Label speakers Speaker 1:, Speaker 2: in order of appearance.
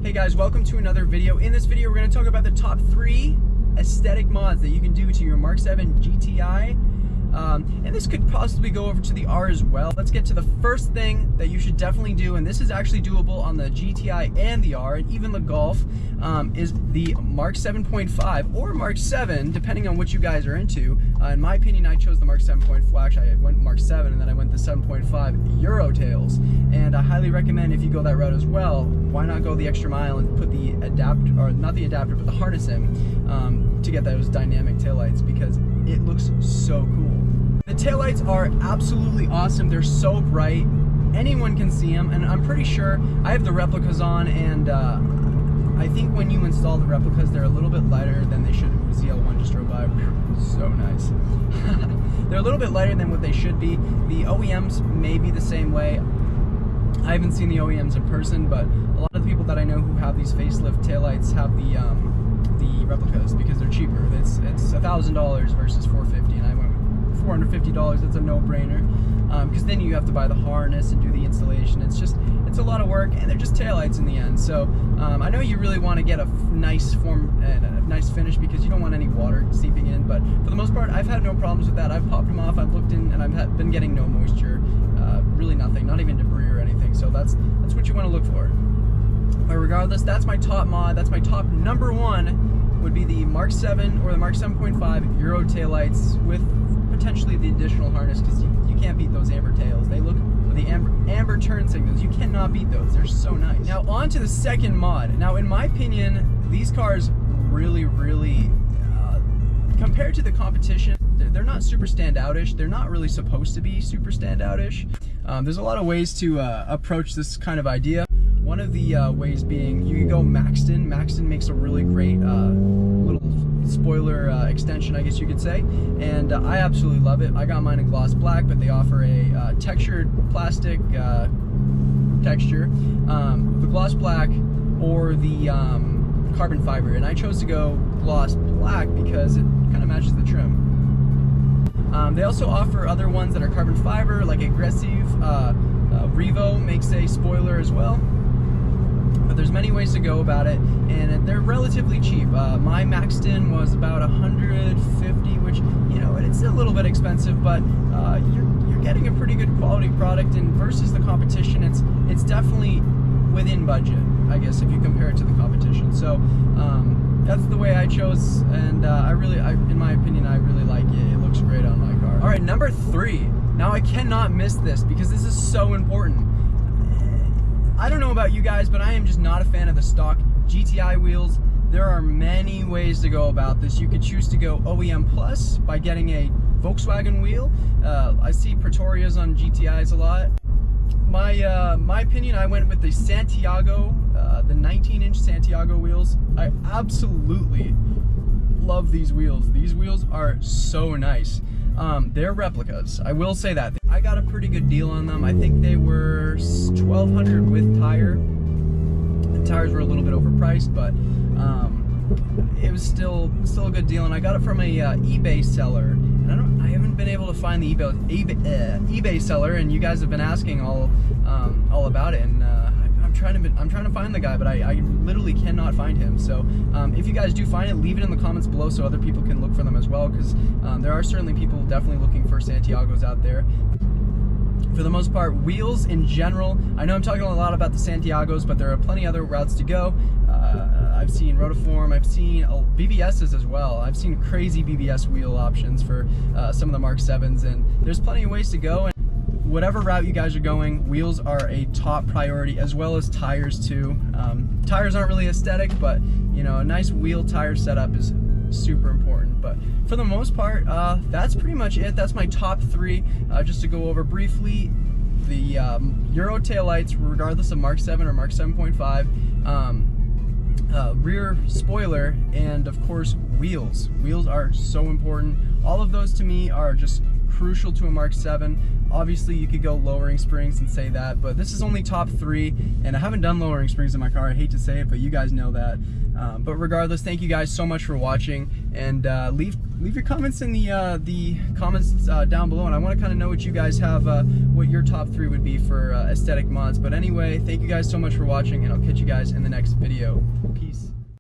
Speaker 1: Hey guys, welcome to another video. In this video, we're going to talk about the top 3 aesthetic mods that you can do to your Mk7 GTI. And this could possibly go over to the R as well. Let's get to the first thing that you should definitely do, and this is actually doable on the GTI and the R, and even the Golf, is the Mk7.5 or Mk7, depending on what you guys are into. In my opinion, I chose the Mk7.5. Well, actually, I went Mk7 and then I went the 7.5 Euro Tails. And I highly recommend, if you go that route as well, why not go the extra mile and put the adapter, or not the adapter, but the harness in to get those dynamic taillights, because it looks so cool. The taillights are absolutely awesome. They're so bright. Anyone can see them, and I'm pretty sure I have the replicas on, and I think when you install the replicas, they're a little bit lighter than they should. ZL1 just drove by. So nice. They're a little bit lighter than what they should be. The OEMs may be the same way. I haven't seen the OEMs in person, but a lot of the people that I know who have these facelift taillights have the replicas because they're cheaper. It's $1,000 versus $450, and I went with $450. That's a no-brainer, because then you have to buy the harness and do the installation. It's a lot of work, and they're just taillights in the end. So I know you really want to get a nice form and a nice finish, because you don't want any water seeping in. But for the most part, I've had no problems with that. I've popped them off. I've looked in, and I've been getting no moisture, really nothing, not even debris or anything. So that's what you want to look for. But regardless, that's my top mod. That's my top number 1. Would be the Mk7 or the Mk7.5 Euro Taillights with potentially the additional harness, because you can't beat those amber tails. They look, the amber turn signals, you cannot beat those. They're so nice. Now on to the second mod. Now in my opinion, these cars really, compared to the competition, they're not super standoutish. They're not really supposed to be super standoutish. There's a lot of ways to approach this kind of idea. One of the ways being, you can go Maxton. Maxton makes a really great little spoiler extension, I guess you could say, and I absolutely love it. I got mine in gloss black, but they offer a textured plastic texture, the gloss black or the carbon fiber, and I chose to go gloss black because it kind of matches the trim. They also offer other ones that are carbon fiber, like Aggressive. Revo makes a spoiler as well. But there's many ways to go about it, and they're relatively cheap. My Maxton was about $150, which, you know, it's a little bit expensive, but you're getting a pretty good quality product, and versus the competition, it's definitely within budget, I guess, if you compare it to the competition. So that's the way I chose, and in my opinion, I really like it. It looks great on my car. All right, number 3. Now I cannot miss this because this is so important. I don't know about you guys, but I am just not a fan of the stock GTI wheels. There are many ways to go about this. You could choose to go OEM Plus by getting a Volkswagen wheel. I see Pretorias on GTIs a lot. My opinion, I went with the Santiago, the 19-inch Santiago wheels. I absolutely love these wheels. These wheels are so nice. They're replicas, I will say that. I got a pretty good deal on them. I think they were $1,200 with tire. The tires were a little bit overpriced, but it was still a good deal, and I got it from a eBay seller. And I haven't been able to find the eBay seller, and you guys have been asking all about it, and I'm trying to find the guy, but I literally cannot find him. So if you guys do find it, leave it in the comments below so other people can look for them as well, because there are certainly people definitely looking for Santiagos out there. For the most part, wheels in general, I know I'm talking a lot about the Santiagos, but there are plenty other routes to go. I've seen rotiform, I've seen BBSs as well. I've seen crazy BBS wheel options for some of the Mk7s, and there's plenty of ways to go. And whatever route you guys are going, wheels are a top priority, as well as tires too. Tires aren't really aesthetic, but you know, a nice wheel tire setup is super important. But for the most part, that's pretty much it. That's my top 3. Just to go over briefly, the Euro taillights, regardless of Mk7 or Mk7.5, rear spoiler, and of course wheels. Wheels are so important. All of those to me are just crucial to a Mk7. Obviously you could go lowering springs and say that, but this is only top 3, and I haven't done lowering springs in my car. I hate to say it, but you guys know that. But regardless, thank you guys so much for watching, and leave your comments in the comments down below, and I want to kind of know what you guys have, what your top 3 would be for aesthetic mods. But anyway, thank you guys so much for watching, and I'll catch you guys in the next video.